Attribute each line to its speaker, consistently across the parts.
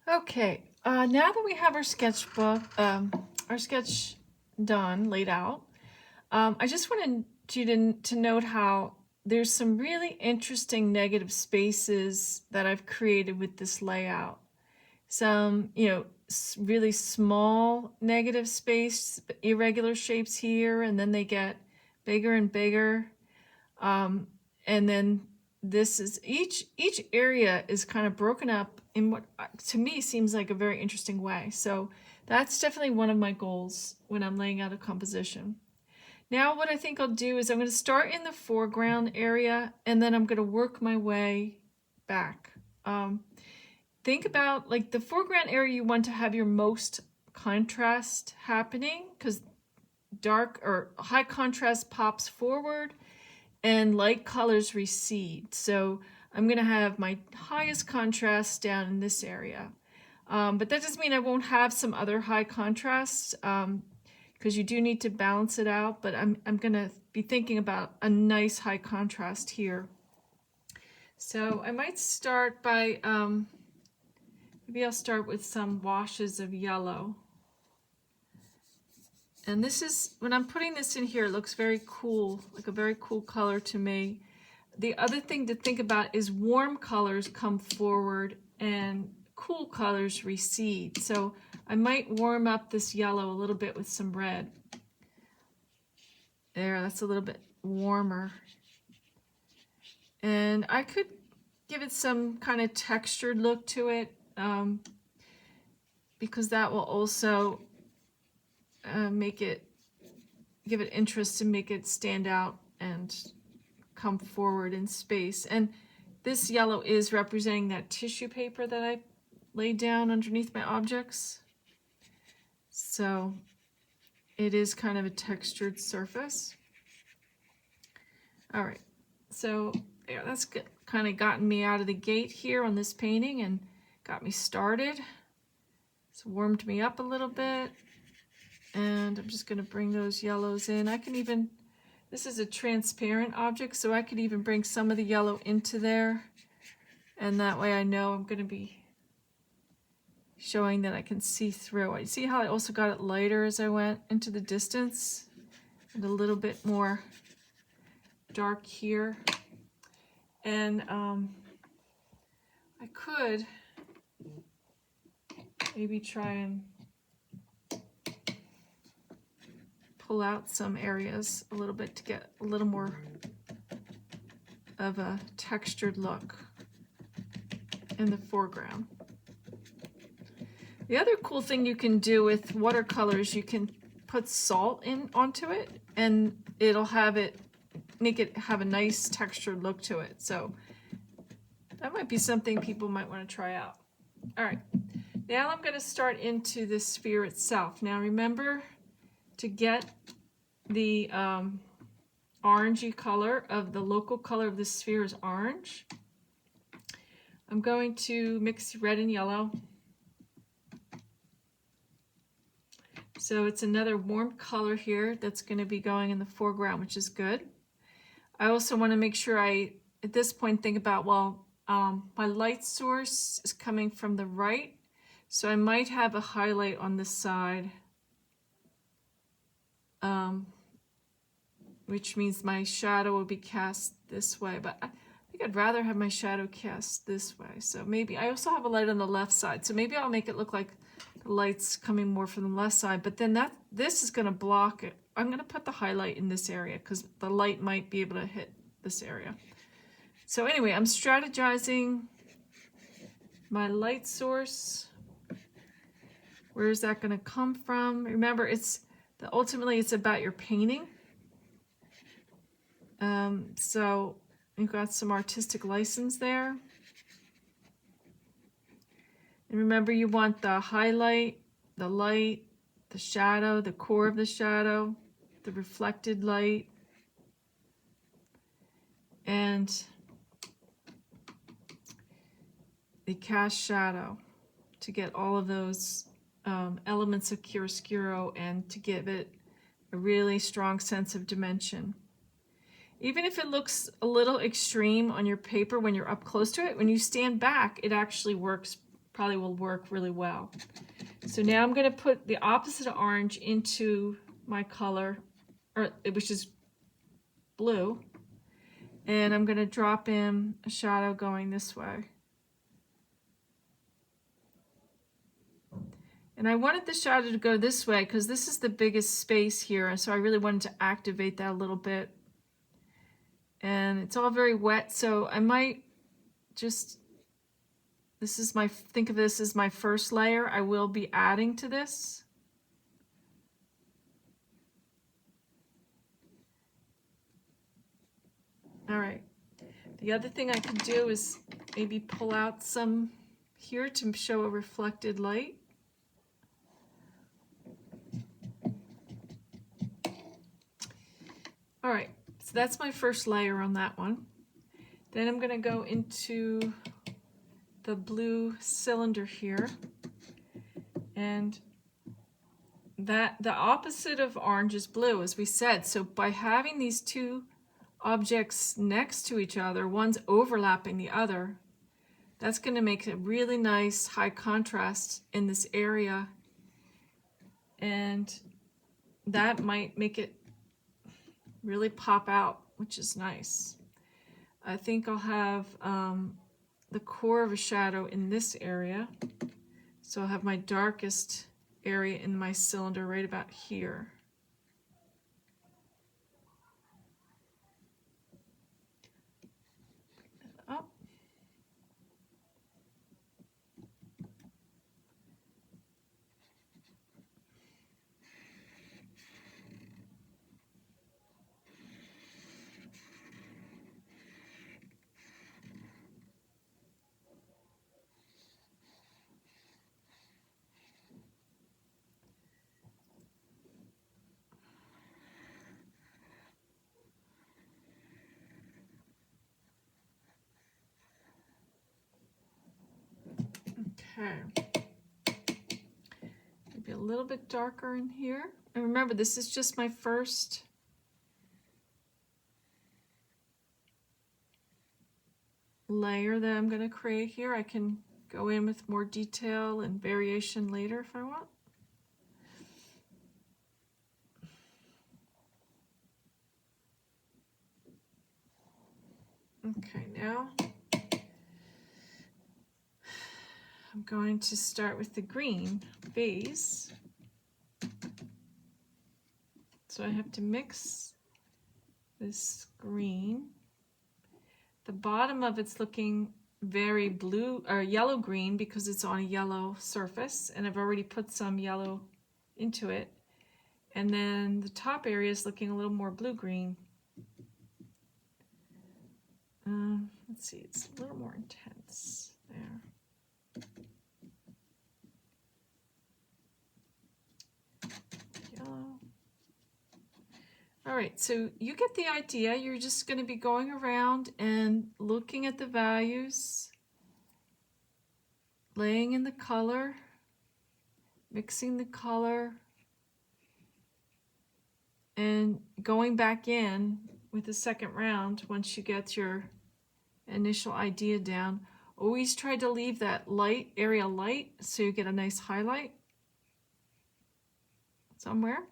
Speaker 1: Okay, now that we have our sketchbook, our sketch done, laid out, I just wanted you to note how there's some really interesting negative spaces that I've created with this layout. Some, really small negative space, irregular shapes here, and then they get bigger and bigger. And then this is each area is kind of broken up in what to me seems like a very interesting way. So that's definitely one of my goals when I'm laying out a composition. Now what I think I'll do is I'm going to start in the foreground area and then I'm going to work my way back. Think about like the foreground area, you want to have your most contrast happening because dark or high contrast pops forward and light colors recede. So I'm going to have my highest contrast down in this area. But that doesn't mean I won't have some other high contrasts because you do need to balance it out. But I'm going to be thinking about a nice high contrast here. So I might start by, maybe I'll start with some washes of yellow. And this is, when I'm putting this in here, it looks very cool, like a very cool color to me. The other thing to think about is warm colors come forward and cool colors recede. So I might warm up this yellow a little bit with some red. There, that's a little bit warmer. And I could give it some kind of textured look to it because that will also give it interest and make it stand out and come forward in space. And this yellow is representing that tissue paper that I laid down underneath my objects. So it is kind of a textured surface. All right, so yeah, that's good. Kind of gotten me out of the gate here on this painting and got me started. It's warmed me up a little bit. And I'm just going to bring those yellows in. I can even, this is a transparent object, so I could even bring some of the yellow into there. And that way I know I'm going to be showing that I can see through. You see how I also got it lighter as I went into the distance? And a little bit more dark here. And I could maybe try and pull out some areas a little bit to get a little more of a textured look in the foreground. The other cool thing you can do with watercolors, you can put salt in onto it and it'll make it have a nice textured look to it. So that might be something people might want to try out. All right, now I'm going to start into the sphere itself. Now remember to get the orangey color of the local color of the sphere is orange. I'm going to mix red and yellow. So it's another warm color here that's going to be going in the foreground, which is good. I also want to make sure at this point, think about, well, my light source is coming from the right, so I might have a highlight on this side, which means my shadow will be cast this way, but I think I'd rather have my shadow cast this way. So maybe I also have a light on the left side, so maybe I'll make it look like the light's coming more from the left side, but then this is going to block it. I'm going to put the highlight in this area because the light might be able to hit this area. So anyway, I'm strategizing my light source. Where is that going to come from? Remember, ultimately it's about your painting. So you've got some artistic license there. And remember, you want the highlight, the light, the shadow, the core of the shadow, the reflected light, and the cast shadow to get all of those elements of chiaroscuro and to give it a really strong sense of dimension. Even if it looks a little extreme on your paper when you're up close to it, when you stand back, it actually works probably will work really well. So now I'm going to put the opposite of orange into my color, which is blue, and I'm going to drop in a shadow going this way. And I wanted the shadow to go this way because this is the biggest space here, and so I really wanted to activate that a little bit. And it's all very wet, so I might just, think of this as my first layer. I will be adding to this. All right. The other thing I can do is maybe pull out some here to show a reflected light. All right, so that's my first layer on that one. Then I'm going to go into the blue cylinder here, and that the opposite of orange is blue, as we said. So by having these two objects next to each other, one's overlapping the other, that's going to make a really nice high contrast in this area, and that might make it really pop out, which is nice. I think I'll have the core of a shadow in this area. So I'll have my darkest area in my cylinder right about here. Up. Okay. Maybe a little bit darker in here. And remember, this is just my first layer that I'm going to create here. I can go in with more detail and variation later if I want. Okay, now I'm going to start with the green base. So I have to mix this green. The bottom of it's looking very blue or yellow green because it's on a yellow surface, and I've already put some yellow into it. And then the top area is looking a little more blue green. Let's see, it's a little more intense there. Yellow. All right, so you get the idea. You're just going to be going around and looking at the values, laying in the color, mixing the color, and going back in with the second round once you get your initial idea down. Always try to leave that light area light so you get a nice highlight somewhere.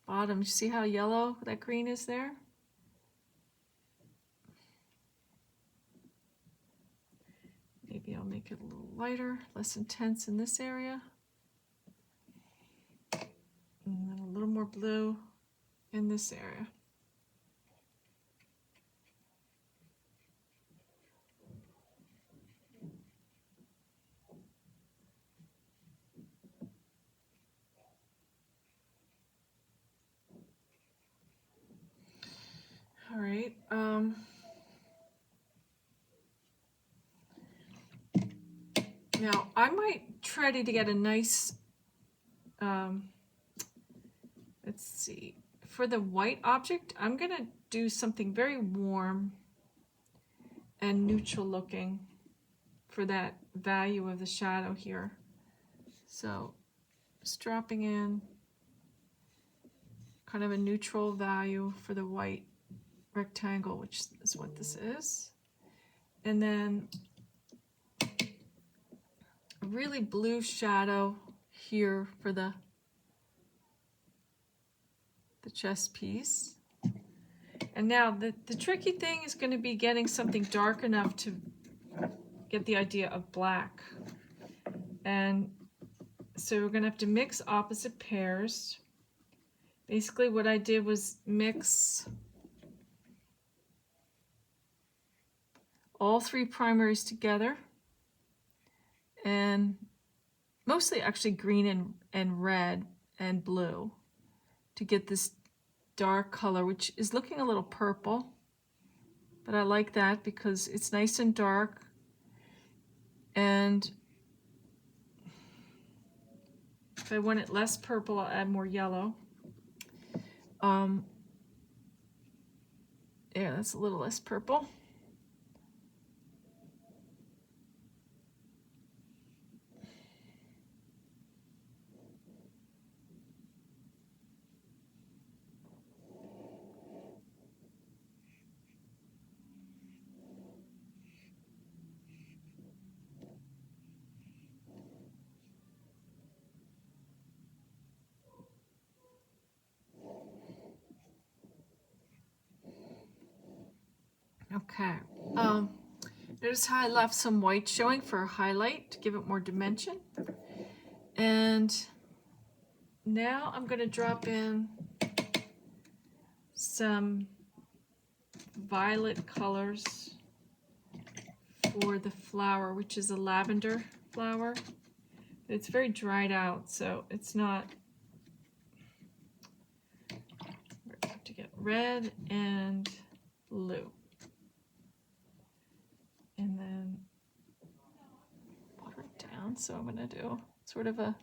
Speaker 1: Bottom, you see how yellow that green is there? Maybe I'll make it a little lighter, less intense in this area. And then a little more blue in this area. All right. Now I might try to get a nice, let's see, for the white object, I'm gonna do something very warm and neutral looking for that value of the shadow here. So just dropping in kind of a neutral value for the white rectangle, which is what this is. And then a really blue shadow here for the chest piece. And now the tricky thing is going to be getting something dark enough to get the idea of black. And so we're going to have to mix opposite pairs. Basically what I did was mix all three primaries together, and mostly actually green and red and blue, to get this dark color, which is looking a little purple, but I like that because it's nice and dark. And if I want it less purple, I'll add more yellow. Yeah, that's a little less purple. Okay. Notice how I left some white showing for a highlight to give it more dimension. And now I'm going to drop in some violet colors for the flower, which is a lavender flower. It's very dried out, so it's not. I have to get red and blue. And then water it down. So I'm going to do sort of a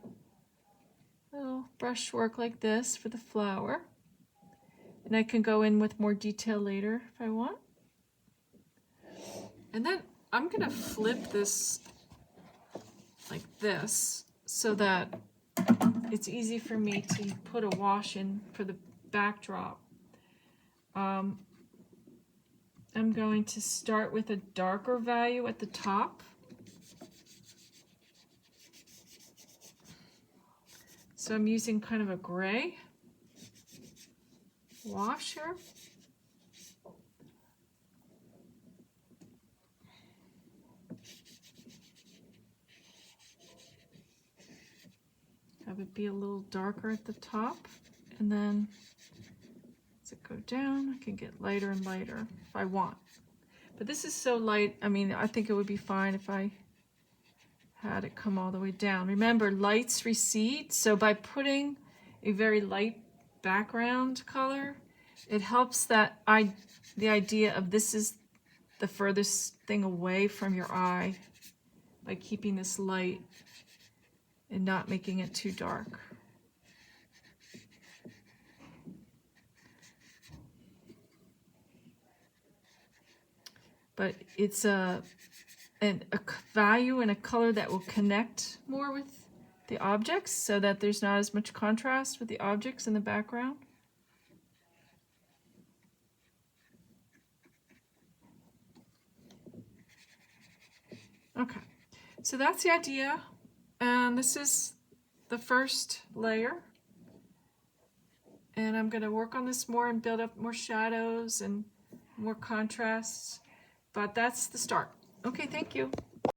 Speaker 1: little brushwork like this for the flower. And I can go in with more detail later if I want. And then I'm going to flip this like this so that it's easy for me to put a wash in for the backdrop. I'm going to start with a darker value at the top. So I'm using kind of a gray wash here. Have it be a little darker at the top, and then as it go down, I can get lighter and lighter if I want. But this is so light, I mean, I think it would be fine if I had it come all the way down. Remember, lights recede, so by putting a very light background color, it helps that the idea of this is the furthest thing away from your eye by keeping this light and not making it too dark. But it's a value and a color that will connect more with the objects so that there's not as much contrast with the objects in the background. Okay, so that's the idea. And this is the first layer. And I'm going to work on this more and build up more shadows and more contrasts. But that's the start. Okay, thank you.